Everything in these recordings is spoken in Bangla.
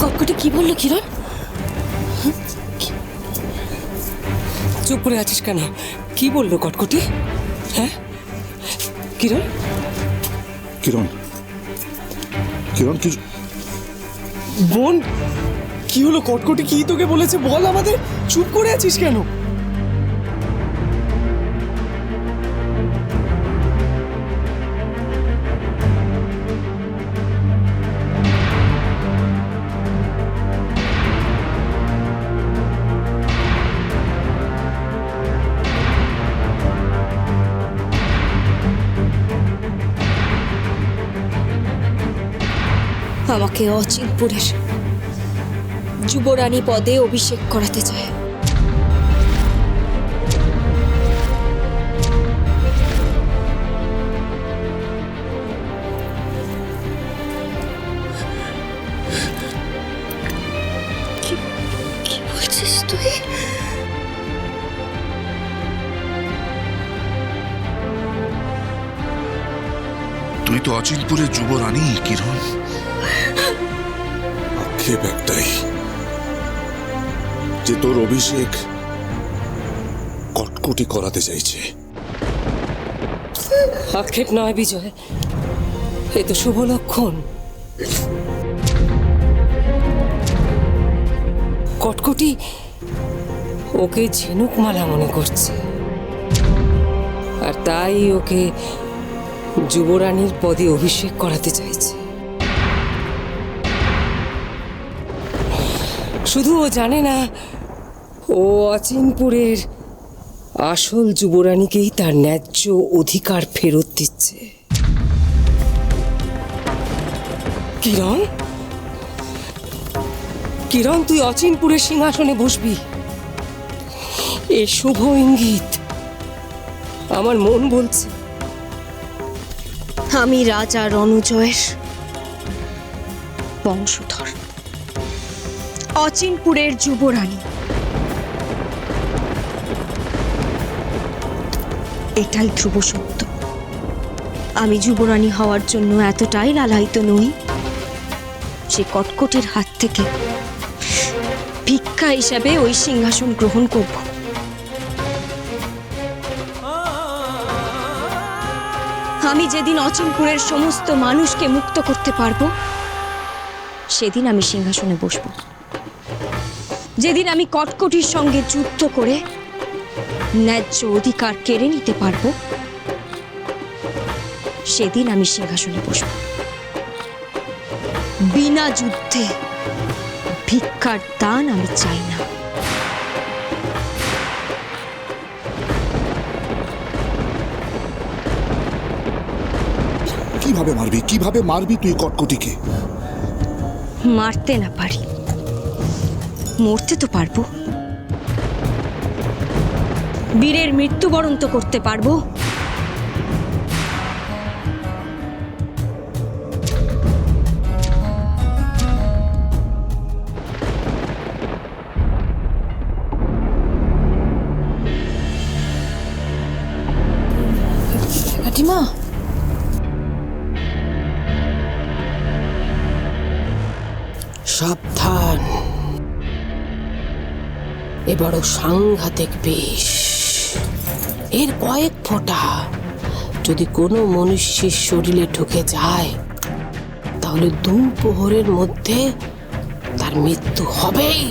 কটকটি কি বললো কিরণ? চুপ করে আছিস কেন? কি বললো কটকটি? হ্যাঁ কিরণ? কিরণ, কিরণ কি? বোন, কি হলো? কটকটি কি তোকে বলেছে বল আমাদের, চুপ করে আছিস কেন? আমাকে অচিনপুরের যুবরানী পদে অভিষেক করাতে চায়। কি বলছিস তুই? তুই তো অচিনপুরের যুবরানী কিরণ। আক্ষেপ একটাই, যে তোর অভিষেক কটকটি করাতে চাইছে। আক্ষেপ নয় বিজয়, এ তো শুভ লক্ষণ। কটকটি ওকে ঝিনুকমালা মনে করছে, আর তাই ওকে যুবরানীর পদে অভিষেক করাতে চাইছে। শুধু ও জানে না, ও অচিনপুরের আসল যুবরানীকেই তার ন্যায্য অধিকার ফেরত দিচ্ছে। কিরণ, কিরণ, তুই অচিনপুরের সিংহাসনে বসবি, এ শুভ ইঙ্গিত আমার মন বলছে। আমি রাজা রণজয়ের বংশধর, অচিনপুরের যুবরানী। এটাই ধ্রুব সত্য। আমি যুবরানী হওয়ার জন্য এতটাই লালায়িত নই যে কটকটির হাত থেকে ভিক্ষা হিসাবে ওই সিংহাসন গ্রহণ করব। আমি যেদিন অচিনপুরের সমস্ত মানুষকে মুক্ত করতে পারবো, সেদিন আমি সিংহাসনে বসবো। যেদিন আমি কটকটির সঙ্গে যুদ্ধ করে ন্যায্য অধিকার কেড়ে নিতে পারবো, সেদিন আমি সিংহাসনে বসব। বিনা যুদ্ধে ভিক্ষার দান আমি চাই না। কিভাবে মারবি, কিভাবে মারবি তুই কটকটিকে? মারতে না পারি, মরতে তো পারবো। বীরের মৃত্যুবরণ তো করতে পারবো। কাকিমা, সাবধান, এ বড় সাংঘাতিক বিষ। এর কয়েক ফোঁটা যদি কোনো মনুষ্যের শরীরে ঢুকে যায়, তাহলে দুপোহরের মধ্যে তার মৃত্যু হবেই।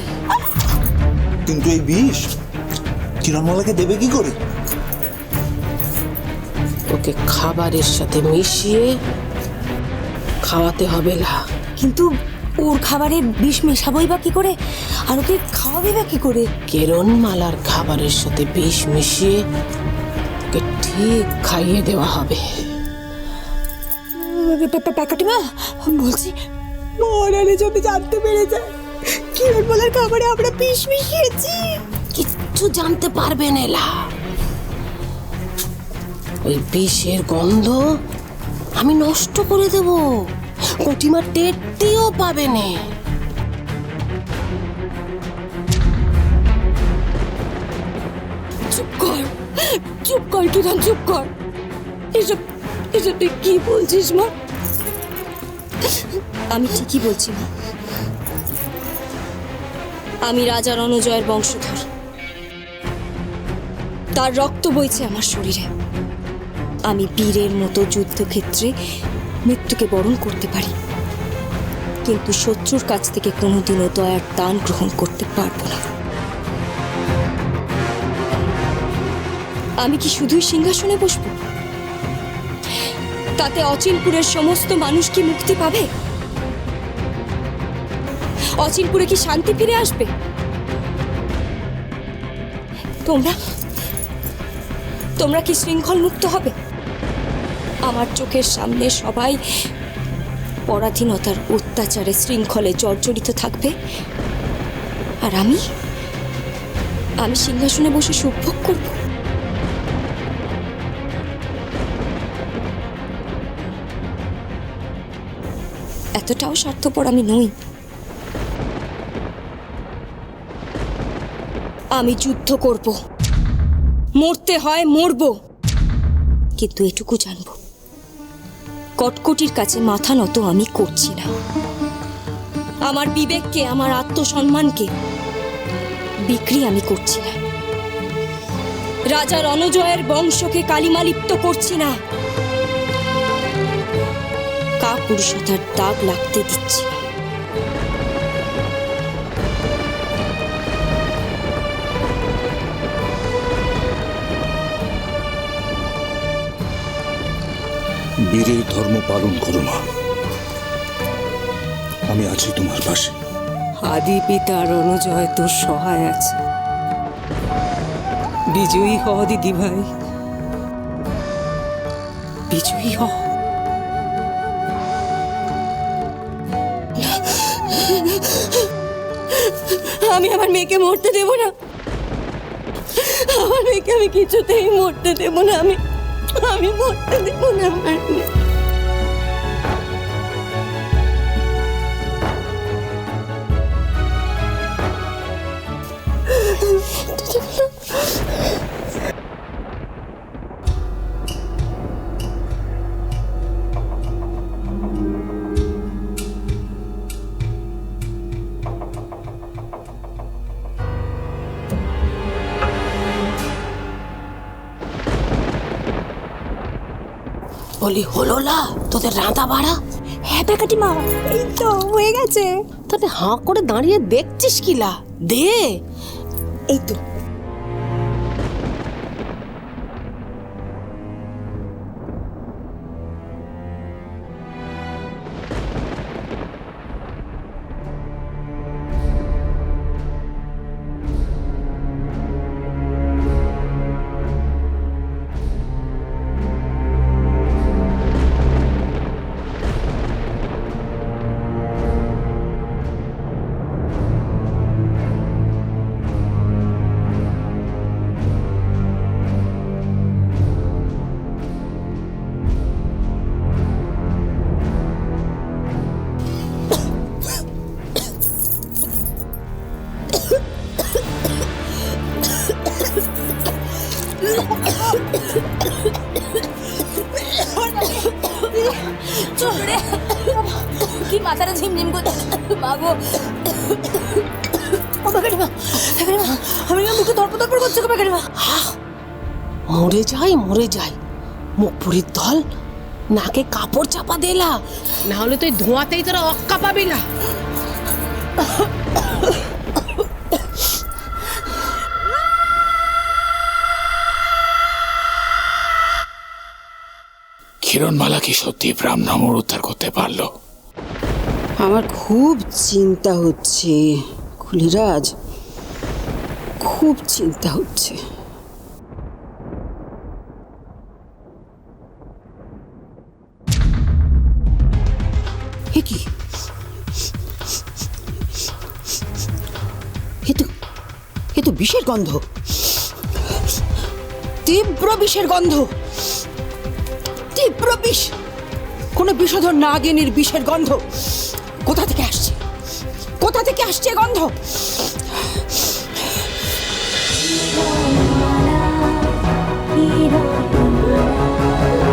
কিন্তু এই বিষ কিরণমালাকে দেবে কি করে? ওকে খাবারের সাথে মিশিয়ে খাওয়াতে হবে। না কিন্তু ওর খাবারে বিষ মেশাবই বা কি করে, আর ওকে খাওয়াবে বা কি করে? কিরণমালার খাবারের সাথে বিষ মিশিয়ে ওকে ঠিক খাইয়ে দেওয়া হবে। কাকিমা, বলছি মহারানী যদি জানতে পেরে যায় কিরণমালার খাবারে আমরা বিষ মিশিয়েছি, কিচ্ছু জানতে পারবে না এলা। ওই বিষের গন্ধ আমি নষ্ট করে দেব, কটিমা টেরটিও পাবে না। চুপ কর, চুপ কর কিরণ, চুপ কর। এসব এসব তুই কি বলছিস মা? আমি ঠিকই বলছি মা। আমি রাজা রণজয়ের বংশধর। তার রক্ত বইছে আমার শরীরে। আমি বীরের মতো যুদ্ধক্ষেত্রে মৃত্যুকে বরণ করতে পারি, কিন্তু শত্রুর কাছ থেকে কোনোদিনও দয়ার দান গ্রহণ করতে পারবো না। আমি কি শুধুই সিংহাসনে বসবো? তাতে অচিনপুরের সমস্ত মানুষ কি মুক্তি পাবে? অচিনপুরে কি শান্তি ফিরে আসবে? তোমরা কি শৃঙ্খল মুক্ত হবে? আমার চোখের সামনে সবাই পরাধীনতার অত্যাচারে শৃঙ্খলে জর্জরিত থাকবে, আর আমি সিংহাসনে বসে সুখ ভোগ করব। এতটাও স্বার্থপর আমি নই। আমি যুদ্ধ করব, মরতে হয় মরব, কিন্তু এটুকু জানব, কটকটির কাছে মাথা নত আমি করছি না। আমার বিবেককে, আমার আত্মসম্মানকে বিক্রি আমি করছি না। রাজা রণজয়ের বংশকে কালিমালিপ্ত করছি না। কাপুরুষতার দাগ লাগতে দিচ্ছি না। বীরের ধর্ম পালন করো মা, আমি আছি তোমার পাশে। আদি পিতা রণজয় তোর সহায় আছে। বিজয়ী হ দিদি ভাই, বিজয়ী হ। আমি আমার মেয়েকে মরতে দেব না। আমার মেয়েকে আমি কিছুতেই মরতে দেব না। আমি মরতে দেব না আমার মেয়ে। বলি হলো না তোদের রাঁধা বাড়া? হ্যাঁ প্যাকাটি মা, এই তো হয়ে গেছে। তাতে হাঁ করে দাঁড়িয়ে দেখছিস কিলা? দে। এই তো। কি মাথাটা ঝিমঝিম করছে বাবু। আমি মুখে তর্পণ করছে মরে যাই মুখ পুরীর দল, নাকে কাপড় চাপা দিলা, না হলে তুই ধোঁয়াতেই তোরা অক্কা পাবি না। কিরণমালা কি সত্যি ব্রাহ্মণ উদ্ধার করতে পারলো? আমার খুব চিন্তা হচ্ছে খুলিরাজ, খুব চিন্তা হচ্ছে। কি এ তো বিষের গন্ধ, তীব্র বিষের গন্ধ, তীব্র বিষ। কোন বিষধর নাগিনীর বিষের গন্ধ। কোথা থেকে আসছে, কোথা থেকে আসছে গন্ধ?